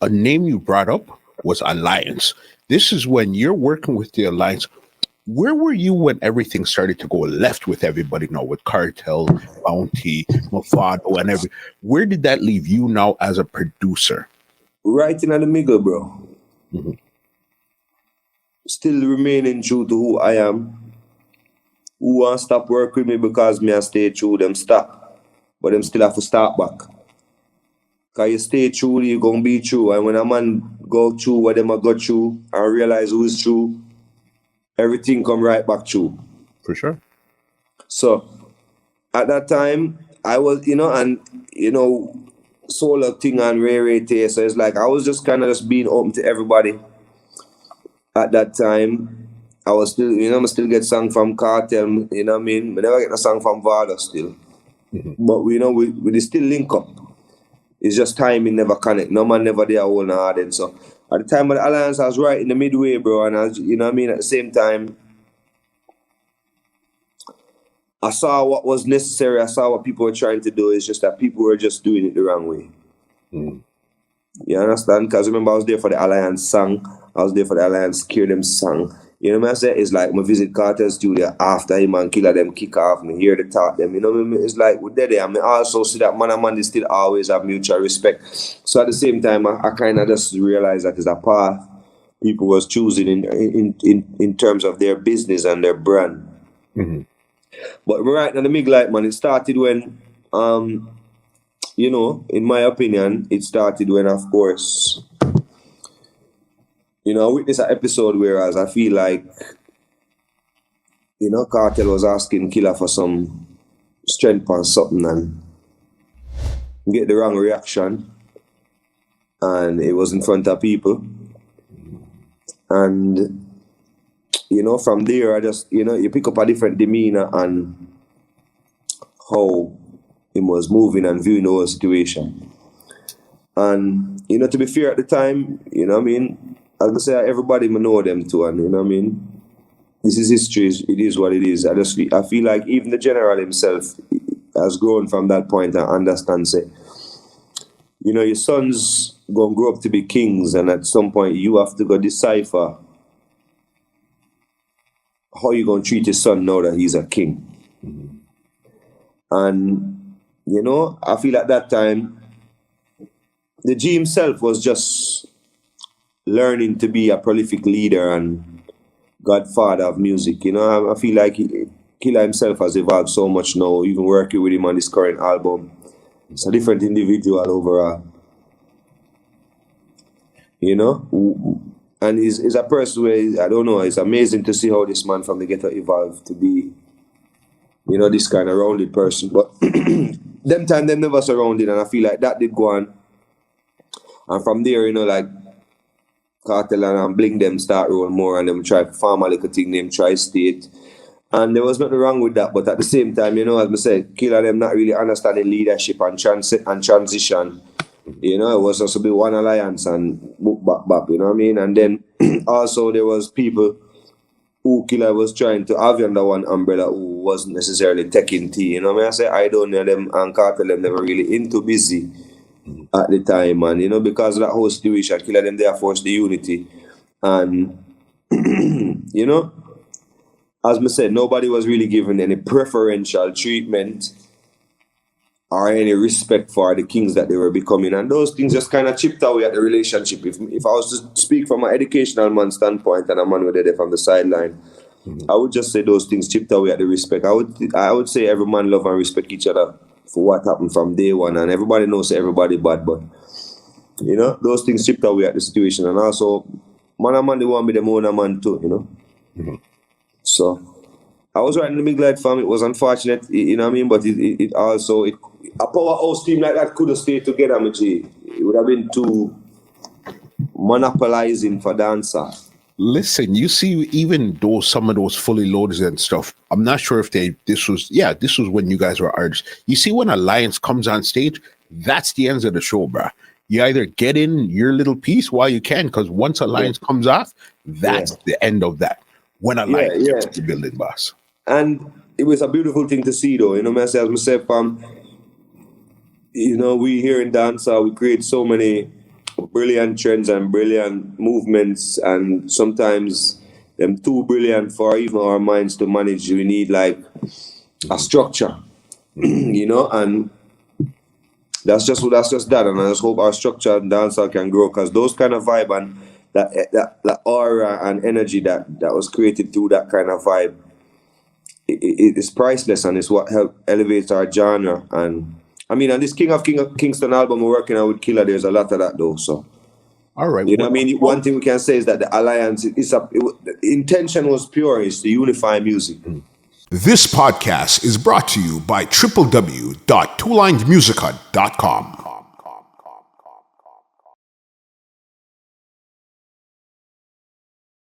a name you brought up was Alliance. This is when you're working with the Alliance. Where were you when everything started to go left with everybody now, with Cartel, Bounty, Mafado, and every? Where did that leave you now as a producer? Right in the middle, bro. Mm-hmm. Still remaining true to who I am. Who want to stop work with me because me I stay true, them stop. But them still have to start back. Because you stay true, you going to be true. And when a man go through what them a go through and realize who is true, everything come right back true. For sure. So, at that time, I was, solo thing and Ray taste. So it's like I was just kind of just being open to everybody. At that time, I was still, I still get song from Kartel, you know what I mean? But never get a song from Vada still. Mm-hmm. But we still link up. It's just timing never connect. No man never there all hard. And so at the time of the Alliance, I was right in the midway, bro. And I was, you know what I mean? At the same time, I saw what was necessary. I saw what people were trying to do. It's just that people were just doing it the wrong way. Mm. You understand? Because remember, I was there for the Alliance song. I was there for the Alliance Cure Them song. You know what I say? It's like I visit Cartel's studio after him and Killer them kick off and hear the talk them. You know what I mean? It's like we're there. I mean, also see that man and man, they still always have mutual respect. So at the same time, I kind of just realized that it's a path people was choosing in terms of their business and their brand. Mm-hmm. But right now, the big light, man, it started when, in my opinion, it started when, of course, I witnessed an episode whereas I feel like, Kartel was asking Killer for some strength or something and get the wrong reaction. And it was in front of people. And, from there, I just, you pick up a different demeanor and how he was moving and viewing the whole situation. And, to be fair at the time, I mean, as I say, everybody know them too, and you know what I mean? This is history, it is what it is. I feel like even the general himself has grown from that point and understands it. Your son's gonna grow up to be kings, and at some point you have to go decipher how you gonna treat your son now that he's a king. Mm-hmm. And I feel at that time the G himself was just learning to be a prolific leader and godfather of music. I feel like Killer himself has evolved so much now, even working with him on this current album. It's a different individual overall. And he's a person where, I don't know, it's amazing to see how this man from the ghetto evolved to be, this kind of rounded person. But them time, them never surrounded, and I feel like that did go on. And from there, like, Kartel and Bling them start rolling more and them try to farm a little thing named Tri-State. And there was nothing wrong with that, but at the same time, as I said, Killer them not really understanding leadership and transition. It was supposed to be one alliance and book back, you know what I mean? And then also there was people who Killer was trying to have under one umbrella who wasn't necessarily taking tea. I say I don't know them and Kartel them never really into busy at the time, and because of that whole situation, Killer them there forced the unity. And as I said, nobody was really given any preferential treatment or any respect for the kings that they were becoming, and those things just kind of chipped away at the relationship. If I was to speak from an educational man standpoint and a man who did it from the sideline, I would just say those things chipped away at the respect. I would say every man love and respect each other for what happened from day one, and everybody knows everybody bad, but those things chipped away at the situation. And also man and man, they want to be the own man too, Mm-hmm. So I was right in the big light fam. It was unfortunate, you know what I mean, but it also a powerhouse team like that could have stayed together, G. It would have been too monopolizing for dancehall. Listen, you see, even though some of those fully loaded and stuff, I'm not sure if this was when you guys were artists. You see, when Alliance comes on stage, that's the end of the show, bruh. You either get in your little piece while you can, because once Alliance comes off, that's the end of that. When Alliance gets to the building, boss. And it was a beautiful thing to see, though. As I said, we here in dancehall, we create so many brilliant trends and brilliant movements, and sometimes them too brilliant for even our minds to manage. We need like a structure, you know, and that's just that. And I just hope our structure and dancehall can grow, because those kind of vibe and that aura and energy that was created through that kind of vibe, it is priceless, and it's what help elevates our genre. And I mean, on this King of Kingston album we're working on with Killer, there's a lot of that though. So, all right, you know what I mean? One thing we can say is that the alliance the intention was pure, is to unify music. This podcast is brought to you by www.twolinedmusica.com.